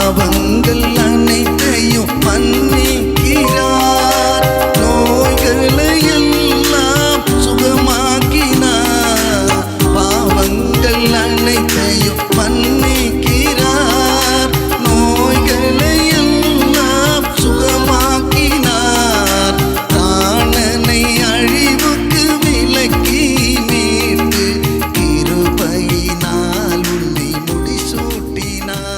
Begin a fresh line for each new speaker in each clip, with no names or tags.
பாவங்கள் அனைத்தையும் மன்னிக்கிறார், நோய்களை எல்லாம் சுகமாக்கினார். பாவங்கள் அனைத்தையும் மன்னிக்கிறார், நோய்களை எல்லாம் சுகமாக்கினார். பிராணனை அழிவுக்கு விலக்கி மீட்டு கிருபையினால் உன்னை முடிசூட்டினார்.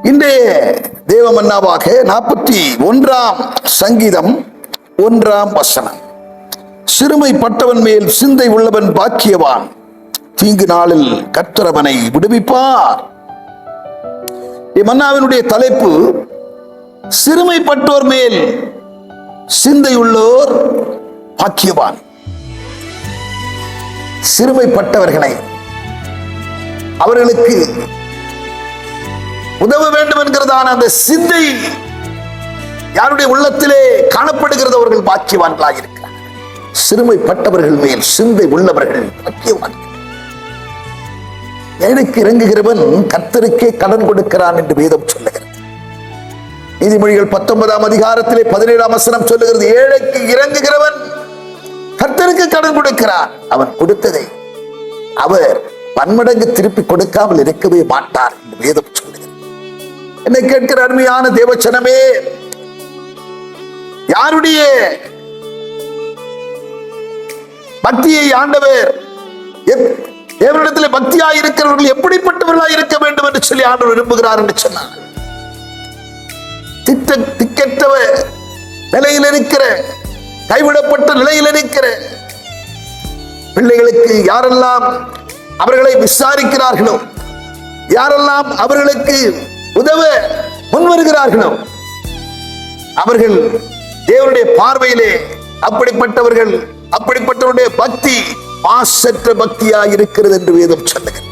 இன்றைய தேவமன்னாவாக 41ஆம் சங்கீதம் 1ஆம் வசனம். சிறுமைப்பட்டவன் மேல் சிந்தை உள்ளவன் பாக்கியவான், தீங்கு நாளில் கர்த்தர் அவனை விடுவிப்பார். மன்னாவினுடைய தலைப்பு சிறுமைப்பட்டோர் மேல் சிந்தையுள்ளோர் பாக்கியவான். சிறுமைப்பட்டவர்களை அவர்களுக்கு உதவ வேண்டும் என்கிறதான அந்த சிந்தை யாருடைய உள்ளத்திலே காணப்படுகிறது, அவர்கள் பாக்கியவான்களாக இருக்கிறார். சிறுமைப்பட்டவர்கள் மேல் சிந்தை உள்ளவர்கள் பாக்கியவான். ஏழைக்கு இறங்குகிறவன் கர்த்தருக்கே கடன் கொடுக்கிறான் என்று வேதம் சொல்லுகிறது. நீதிமொழிகள் 19ஆம் அதிகாரத்திலே 17ஆம் வசனம் சொல்லுகிறது, ஏழைக்கு இறங்குகிறவன் கர்த்தருக்கு கடன் கொடுக்கிறான், அவன் கொடுத்ததை அவர் பன்மடங்கு திருப்பி கொடுக்காமல் இருக்கவே மாட்டார் என்று வேதம் சொல்லுகிறது. என்னை கேட்கிற அருமையான தேவச்சனமே, யாருடைய பக்தியை ஆண்டவர் தேவனிடத்தில் பக்தியாய் இருக்கிறவர்கள் எப்படிப்பட்டவர்களாய் இருக்க வேண்டும் என்று சொல்லி ஆண்டவர் விரும்புகிறார் என்று சொன்னார். திக்கற்ற நிலையில் இருக்கிற, கைவிடப்பட்ட நிலையில் இருக்கிற பிள்ளைகளுக்கு யாரெல்லாம் அவர்களை விசாரிக்கிறார்களோ, யாரெல்லாம் அவர்களுக்கு உதவ முன்வருகிறார்களோ, அவர்கள் தேவனுடைய பார்வையிலே அப்படிப்பட்டவருடைய பக்தி மாசற்ற பக்தியாக இருக்கிறது என்று வேதம் சொல்லுகிறது.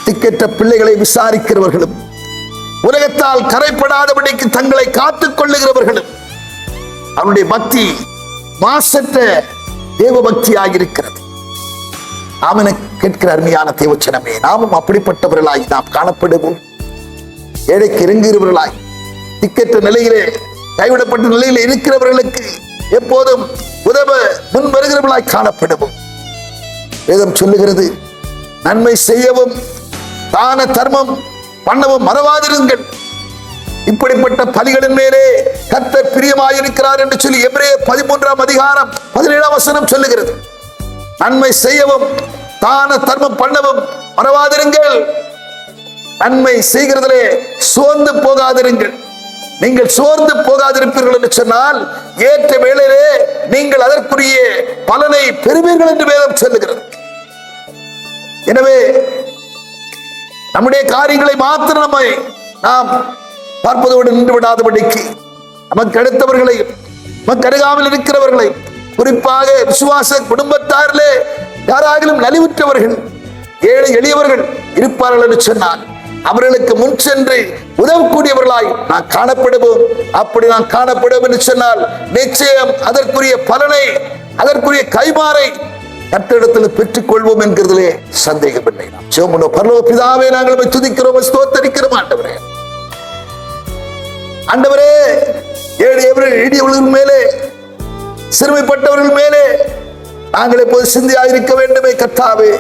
திக்கற்ற பிள்ளைகளை விசாரிக்கிறவர்களும், உலகத்தால் கரைப்படாதபடிக்கு தங்களை காத்துக் கொள்ளுகிறவர்களும் அவருடைய பக்தி மாசற்ற தேவ பக்தியாக இருக்கிறது. ஆமென். கேட்கிற அருமையான தேவச்சனமே, நாமும் அப்படிப்பட்டவர்களாய் நாம் காணப்படுவோம். ஏழைக்கு இறங்குகிறவர்களாய், திக்கற்ற நிலையிலே கைவிடப்பட்ட நிலையிலே இருக்கிறவர்களுக்கு எப்போதும் உதவ முன் வருகிறவர்களாய் காணப்படுவோம். வேதம் சொல்லுகிறது, நன்மை செய்யவும் தான தர்மம் பண்ணவும் மறவாதிருங்கள், இப்படிப்பட்ட பலிகளின் மேலே கர்த்தர் பிரியமாயிருக்கிறார் என்று சொல்லி எபிரேயர் 13ஆம் அதிகாரம் 17ஆம் வசனம் சொல்லுகிறது. நன்மை செய்யவும் தான தர்மம் பண்ணவும் மறவாதிருங்கள், நன்மை செய்கிறதிலே சோர்ந்து போகாதிருங்கள். நீங்கள் சோர்ந்து போகாதிருப்பீர்கள் என்று சொன்னால் ஏற்ற வேளையிலே நீங்கள் அதற்குரிய பலனை பெறுவீர்கள் என்று வேதம் சொல்லுகிறது. எனவே நம்முடைய காரியங்களை மாத்திரம் நாம் பார்ப்பதோடு நின்று விடாதபடிக்கு நமக்கு அடுத்தவர்களை, நமக்கு அருகாமல் இருக்கிறவர்களை, குறிப்பாக விசுவாச குடும்பத்தாரிலே யாராகிலும் நலிவுற்றவர்கள், ஏழை எளியவர்கள் இருப்பார்கள் என்று சொன்னால் அவர்களுக்கு முன் சென்று உதவக்கூடியவர்களாய் நான் காணப்படுவோம். அப்படி நான் காணப்படுவோம் என்று சொன்னால் நிச்சயம் அதற்குரிய பலனை, அதற்குரிய கைமாறை கர்த்தரிடத்தில் பெற்றுக் கொள்வோம் என்கிறதிலே சந்தேகமில்லை. பரலோக பிதாவே, நாங்கள் துதிக்கிறோம், ஸ்தோத்தரிக்கிறோம். ஆண்டவரே, எளியவர்கள் மேலே, சிறுமைப்பட்டவர்கள் மேலே நாங்கள் எப்போது சிந்தையாயிருக்க வேண்டுமே கர்த்தாவே.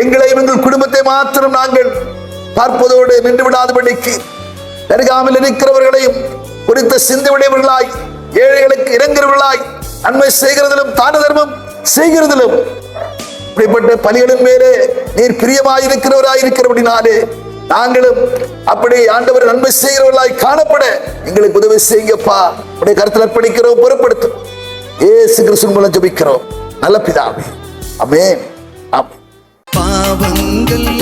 எங்களையும் எங்கள் குடும்பத்தை மாத்திரம் நாங்கள் பார்ப்பதோடு நின்று விடாதபடிக்கு நெருங்காமல் இருக்கிறவர்களையும் குறித்த சிந்தையுடையவர்களாய், ஏழைகளுக்கு இறங்குகிறவர்களாய், நன்மை செய்கிறதிலும் தான தர்மம் செய்கிறதிலும் இப்படிப்பட்ட பலிகளின் மேலே நீர் பிரியமாயிருக்கிறவராயிருக்கிறபடினாலே நாங்களும் அப்படி ஆண்டவர் நன்மை செய்கிறவர்களாய் காணப்பட எங்களுக்கு உதவி செய்யுங்கப்பா. உடைய கருத்தில் அர்ப்பணிக்கிறோம், பொறுப்படுத்தும். இயேசு கிறிஸ்துவின் மூலம் ஜெபிக்கிறோம் நல்ல பிதாவே, ஆமென்.
பாவங்கள்